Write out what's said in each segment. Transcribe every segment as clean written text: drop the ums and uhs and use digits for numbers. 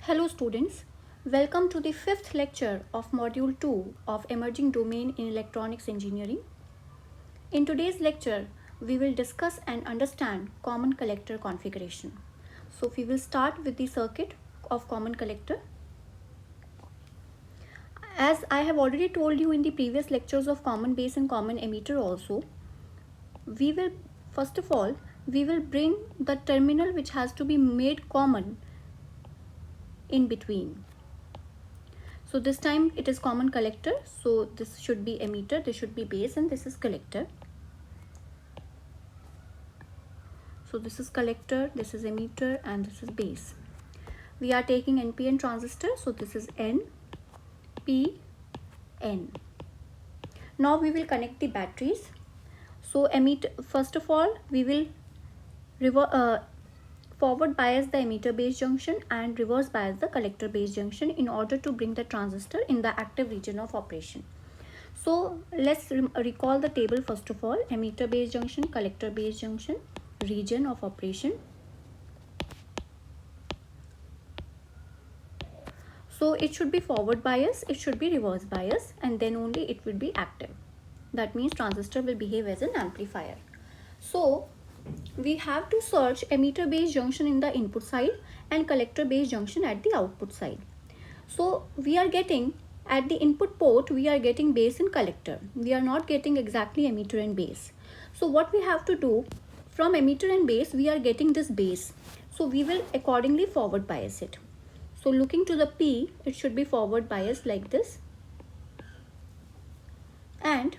Hello students, welcome to the fifth lecture of module 2 of Emerging Domain in Electronics Engineering. In today's lecture, we will discuss and understand common collector configuration. So we will start with the circuit of common collector. As I have already told you in the previous lectures of common base and common emitter also, we will first of all, we will bring the terminal which has to be made common in between. So this time it is common collector. So this should be emitter, this should be base, and this is collector. So this is collector, this is emitter, and this is base. We are taking NPN transistor. So this is N, P, N. Now we will connect the batteries. So first of all, we will forward bias the emitter base junction and reverse bias the collector base junction in order to bring the transistor in the active region of operation. So let's recall the table first of all. Emitter base junction, collector base junction, region of operation. So it should be forward bias, it should be reverse bias, and then only it will be active. That means transistor will behave as an amplifier. So we have to search emitter base junction in the input side and collector base junction at the output side. So we are getting at the input port, we are getting base and collector. We are not getting exactly emitter and base. So what we have to do, from emitter and base, we are getting this base. So we will accordingly forward bias it. So looking to the P, it should be forward biased like this. And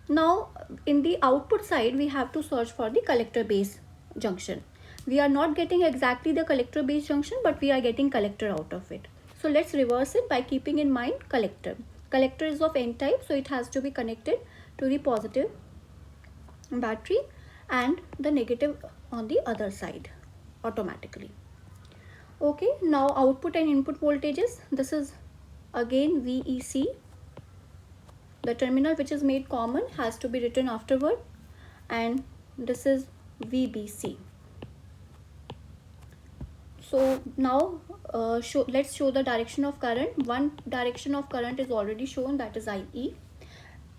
now in the output side, we have to search for the collector base junction. We are not getting exactly the collector base junction, but we are getting collector out of it. So let's reverse it by keeping in mind collector. Collector is of N type, so it has to be connected to the positive battery and the negative on the other side automatically. Okay, now output and input voltages. This is again VEC. The terminal which is made common has to be written afterward, and this is VBC. So now let's show the direction of current. One direction of current is already shown, that is IE.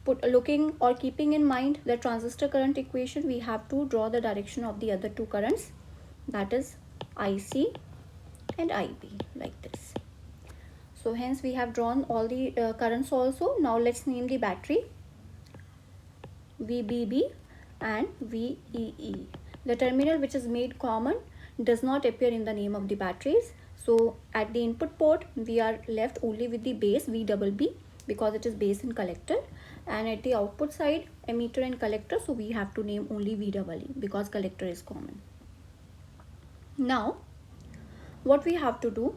Looking or keeping in mind the transistor current equation, we have to draw the direction of the other two currents, that is IC and IB, like this. So hence we have drawn all the currents also. Now let's name the battery VBB and VEE. The terminal which is made common does not appear in the name of the batteries. So at the input port, we are left only with the base VBB because it is base and collector, and at the output side, emitter and collector, so we have to name only VEE because collector is common. Now what we have to do,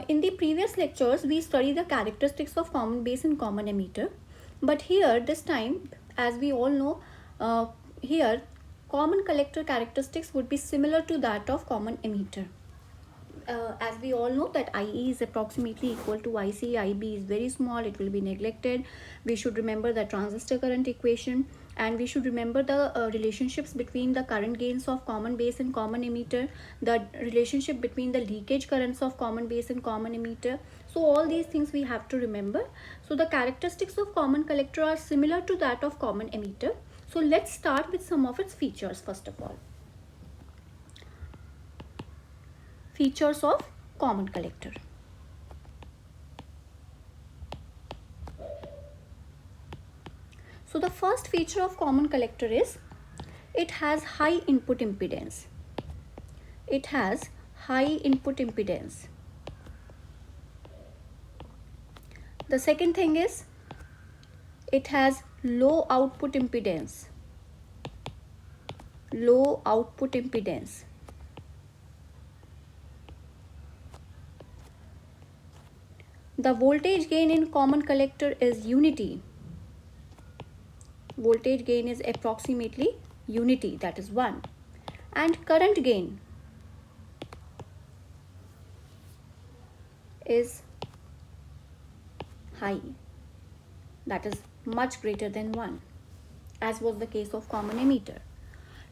in the previous lectures we studied the characteristics of common base and common emitter, but here this time, as we all know, here common collector characteristics would be similar to that of common emitter. As we all know that IE is approximately equal to IC, IB is very small, it will be neglected. We should remember the transistor current equation, and we should remember the relationships between the current gains of common base and common emitter, the relationship between the leakage currents of common base and common emitter. So all these things we have to remember. So the characteristics of common collector are similar to that of common emitter. So let's start with some of its features first of all. Features of common collector. So the first feature of common collector is it has high input impedance. It has high input impedance. The second thing is it has low output impedance. Low output impedance. The voltage gain in common collector is unity. Voltage gain is approximately unity, that is 1. And current gain is high, that is much greater than 1, as was the case of common emitter.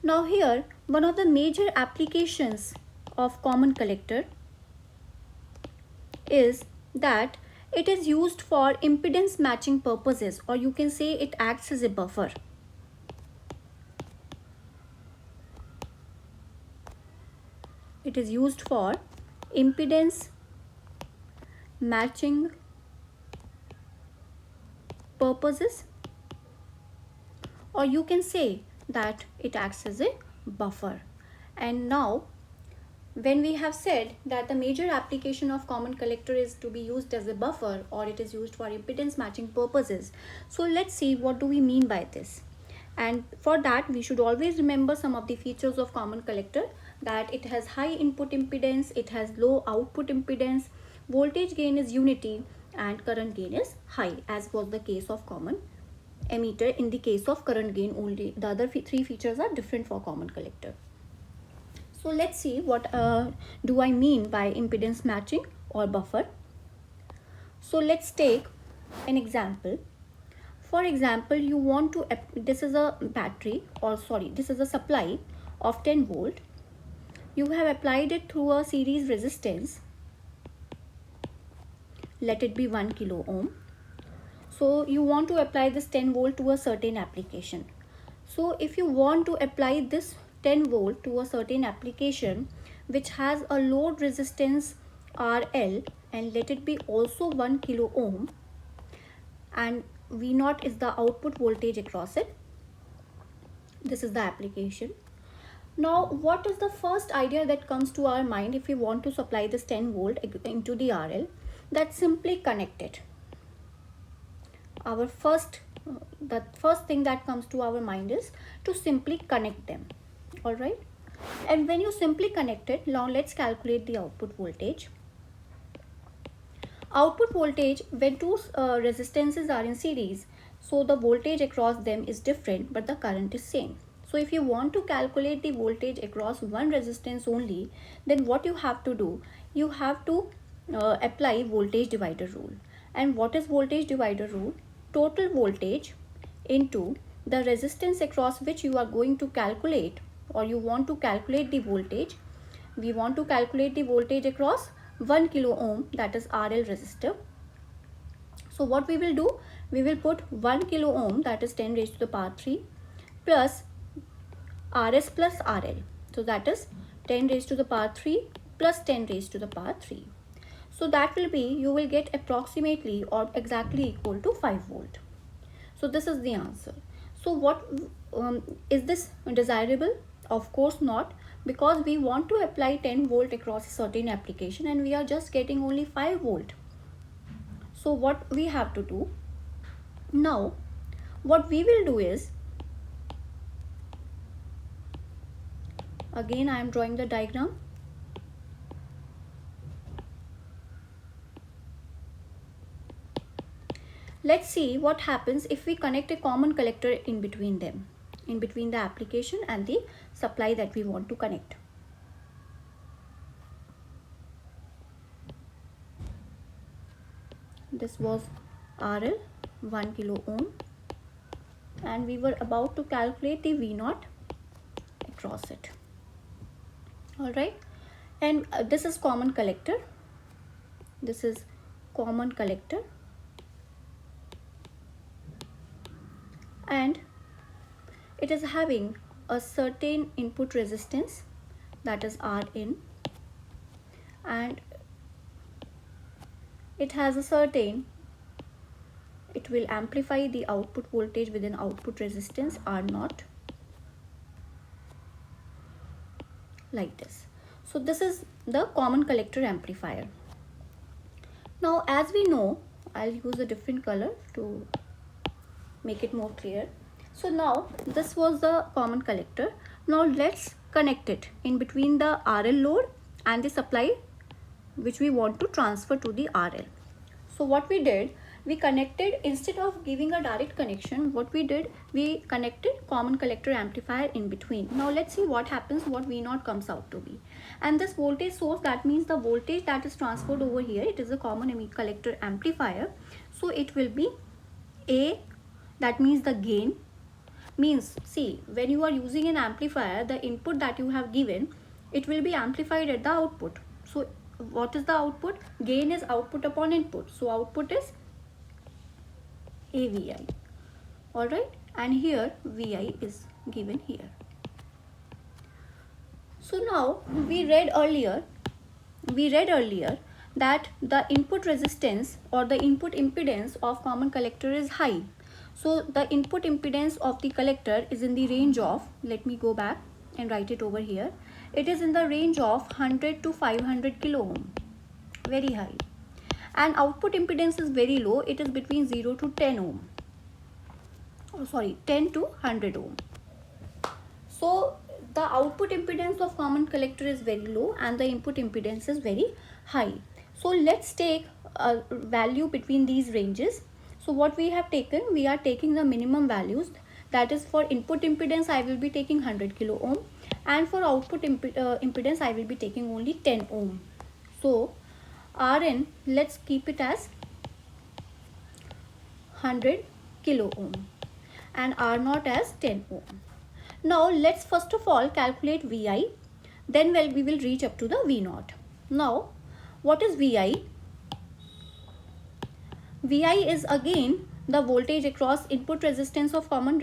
Now here, one of the major applications of common collector is that it is used for impedance matching purposes, or you can say it acts as a buffer. It is used for impedance matching purposes, or you can say that it acts as a buffer. And now when we have said that the major application of common collector is to be used as a buffer, or it is used for impedance matching purposes, so let's see what do we mean by this. And for that we should always remember some of the features of common collector, that it has high input impedance, it has low output impedance, voltage gain is unity, and current gain is high, as was the case of common emitter. In the case of current gain only, the other three features are different for common collector. So let's see what do I mean by impedance matching or buffer. So let's take an example. For example, you want to, this is a battery, or sorry, this is a supply of 10 volt. You have applied it through a series resistance. Let it be 1 kilo ohm. So you want to apply this 10 volt to a certain application. So if you want to apply this 10 volt to a certain application which has a load resistance RL, and let it be also 1 kilo ohm, and V0 is the output voltage across it. This is the application. Now what is the first idea that comes to our mind if we want to supply this 10 volt into the RL? That simply connect it. The first thing that comes to our mind is to simply connect them. All right, and when you simply connect it, now let's calculate the output voltage. Output voltage, when two resistances are in series, so the voltage across them is different but the current is same. So if you want to calculate the voltage across one resistance only, then what you have to do, you have to apply voltage divider rule. And what is voltage divider rule? Total voltage into the resistance across which you are going to calculate, or you want to calculate the voltage. We want to calculate the voltage across 1 kilo ohm, that is RL resistor. So what we will do, we will put 1 kilo ohm, that is 10 raised to the power 3, plus RS plus RL. So that is 10 raised to the power 3 plus 10 raised to the power 3. So that will be, you will get approximately or exactly equal to 5 volt. So this is the answer. So what is this desirable? Of course not, because we want to apply 10 volt across a certain application and we are just getting only 5 volt. So what we have to do now, what we will do is, again I am drawing the diagram. Let's see what happens if we connect a common collector in between them, in between the application and the supply that we want to connect. This was RL 1 kilo ohm, and we were about to calculate the V0 across it. All right, and this is common collector. This is common collector, and it is having a certain input resistance, that is Rin, and it has a certain, it will amplify the output voltage within output resistance R0, like this. So this is the common collector amplifier. Now as we know, I'll use a different color to make it more clear. So now this was the common collector. Now let's connect it in between the RL load and the supply which we want to transfer to the RL. So what we did, we connected, instead of giving a direct connection, what we did, we connected common collector amplifier in between. Now let's see what happens, what V0 comes out to be. And this voltage source, that means the voltage that is transferred over here, it is a common collector amplifier. So it will be A, that means the gain, means, see, when you are using an amplifier, the input that you have given, it will be amplified at the output. So what is the output? Gain is output upon input. So output is AVI. Alright, and here VI is given here. So now we read earlier that the input resistance or the input impedance of common collector is high. So the input impedance of the collector is in the range of, let me go back and write it over here. It is in the range of 100 to 500 kilo ohm, very high. And output impedance is very low, it is between 0 to 10 ohm. Oh, sorry, 10 to 100 ohm. So the output impedance of common collector is very low and the input impedance is very high. So let's take a value between these ranges. So what we have taken, we are taking the minimum values. That is, for input impedance I will be taking 100 kilo ohm, and for output impedance I will be taking only 10 ohm. So Rn, let's keep it as 100 kilo ohm and R0 as 10 ohm. Now let's first of all calculate Vi, then we will reach up to the V0. Now what is Vi? Vi is again the voltage across input resistance of common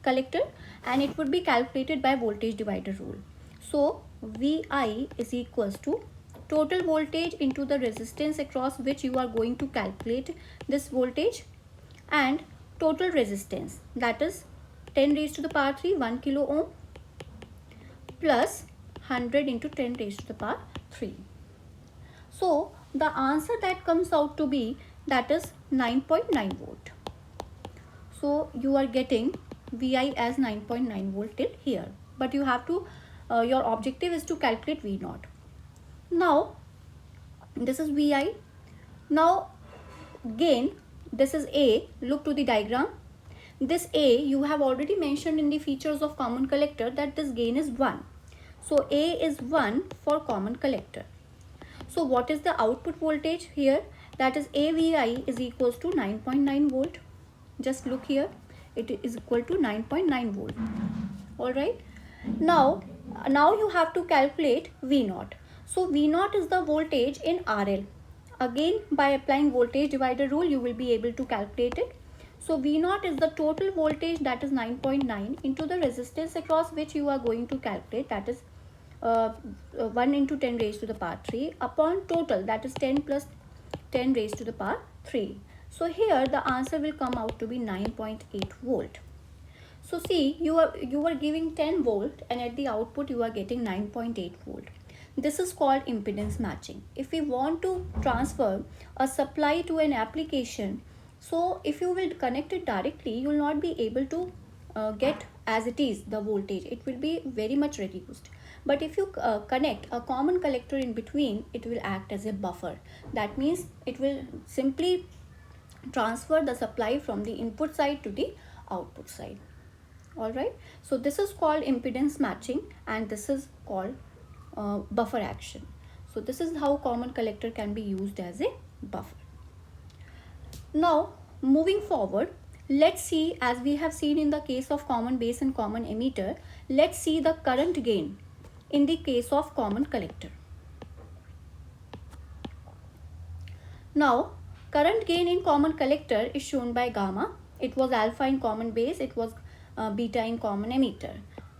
collector, and it would be calculated by voltage divider rule. So Vi is equals to total voltage into the resistance across which you are going to calculate this voltage, and total resistance, that is 10 raised to the power 3, 1 kilo ohm, plus 100 into 10 raised to the power 3. So the answer that comes out to be, that is 9.9 volt. So you are getting Vi as 9.9 volt till here, but you have to, your objective is to calculate V0. Now this is Vi. Now gain, this is A. Look to the diagram. This A you have already mentioned in the features of common collector that this gain is 1. So A is 1 for common collector. So what is the output voltage here? That is AVI is equals to 9.9 volt. Just look here, it is equal to 9.9 volt. Alright. Now you have to calculate V0. So V0 is the voltage in RL. Again, by applying voltage divider rule, you will be able to calculate it. So V0 is the total voltage, that is 9.9, into the resistance across which you are going to calculate, that is 1 into 10 raised to the power 3 upon total, that is 10 plus 10 raised to the power 3. So here the answer will come out to be 9.8 volt. So see, you are giving 10 volt and at the output you are getting 9.8 volt. This is called impedance matching. If we want to transfer a supply to an application, so if you will connect it directly, you will not be able to get as it is the voltage. It will be very much reduced. But if you connect a common collector in between, it will act as a buffer. That means it will simply transfer the supply from the input side to the output side. Alright, so this is called impedance matching and this is called buffer action. So this is how common collector can be used as a buffer. Now moving forward, let's see, as we have seen in the case of common base and common emitter, let's see the current gain in the case of common collector. Now current gain in common collector is shown by gamma. It was alpha in common base, it was beta in common emitter.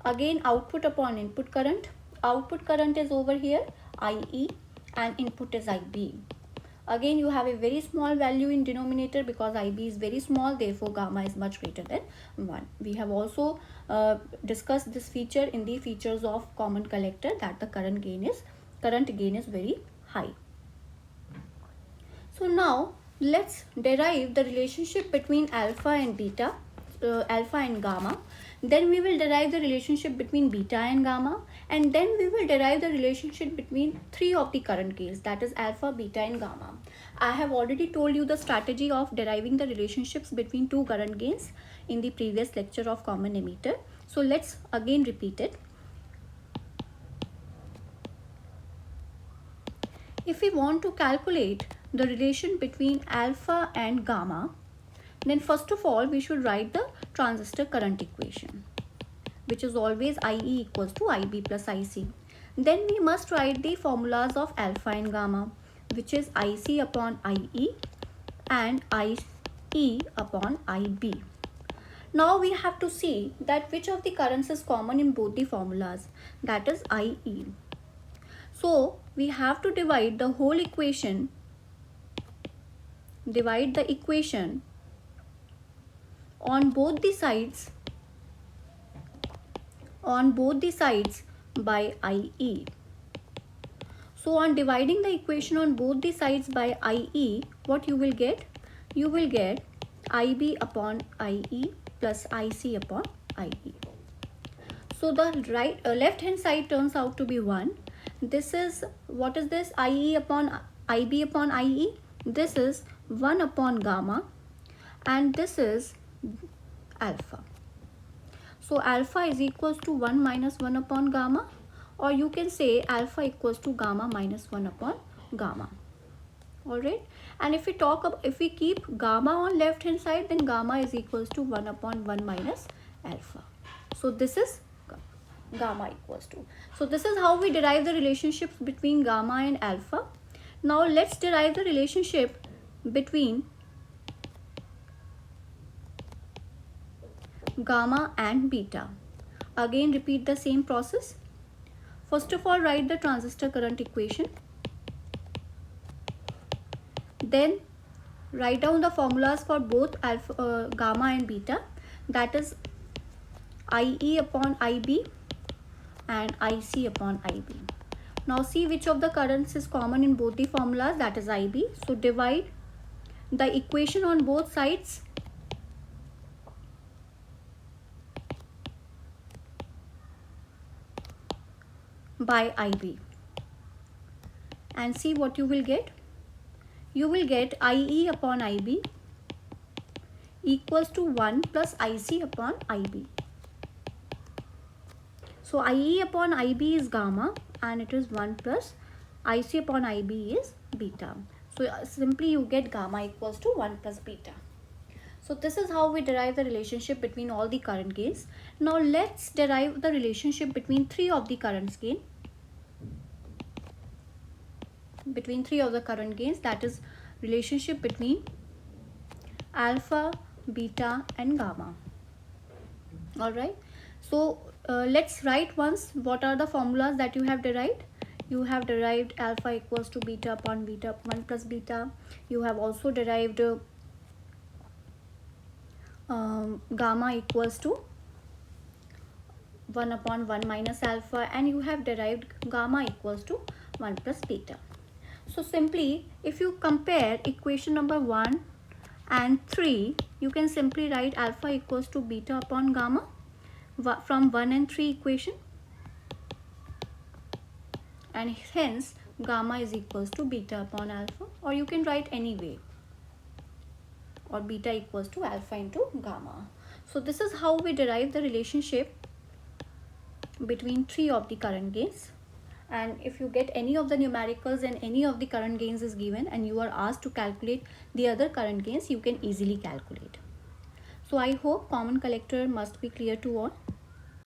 Again, output upon input current. Output current is over here, IE, and input is IB. Again, you have a very small value in denominator because IB is very small, therefore gamma is much greater than 1. We have also discussed this feature in the features of common collector, that the current gain is very high. So now let's derive the relationship between alpha and beta, alpha and gamma. Then we will derive the relationship between beta and gamma, and then we will derive the relationship between 3 of the current gains, that is alpha, beta and gamma. I have already told you the strategy of deriving the relationships between 2 current gains in the previous lecture of common emitter. So let's again repeat it. If we want to calculate the relation between alpha and gamma, then first of all we should write the transistor current equation, which is always IE equals to IB plus IC. Then we must write the formulas of alpha and gamma, which is IC upon IE and IE upon IB. Now we have to see that which of the currents is common in both the formulas, that is IE. So we have to divide the whole equation, divide the equation on both the sides by IE. So on dividing the equation on both the sides by IE, what you will get? You will get IB upon IE plus IC upon IE. So the left hand side turns out to be 1. This is, what is this? IE upon IB upon IE. This is 1 upon gamma and this is alpha. So alpha is equals to 1 minus 1 upon gamma, or you can say alpha equals to gamma minus 1 upon gamma. Alright, and if we keep gamma on left hand side, then gamma is equals to 1 upon 1 minus alpha. So this is gamma equals to. So this is how we derive the relationships between gamma and alpha. Now let's derive the relationship between gamma and beta. Again repeat the same process. First of all, write the transistor current equation. Then write down the formulas for both alpha, gamma and beta, that is IE upon IB and IC upon IB. Now see which of the currents is common in both the formulas, that is IB. So divide the equation on both sides by IB and see what you will get. You will get IE upon IB equals to 1 plus IC upon IB. So IE upon IB is gamma and it is 1 plus IC upon IB is beta. So simply you get gamma equals to 1 plus beta. So this is how we derive the relationship between all the current gains. Now let's derive the relationship between three of the current gains. That is relationship between alpha, beta and gamma. Alright, so let's write once what are the formulas that you have derived. You have derived alpha equals to beta upon beta 1 plus beta. You have also derived gamma equals to 1 upon 1 minus alpha, and you have derived gamma equals to 1 plus beta. So simply if you compare equation number 1 and 3, you can simply write alpha equals to beta upon gamma from 1 and 3 equation, and hence gamma is equals to beta upon alpha, or you can write any way, or beta equals to alpha into gamma. So this is how we derive the relationship between three of the current gains. And if you get any of the numericals and any of the current gains is given and you are asked to calculate the other current gains, you can easily calculate. So I hope common collector must be clear to all.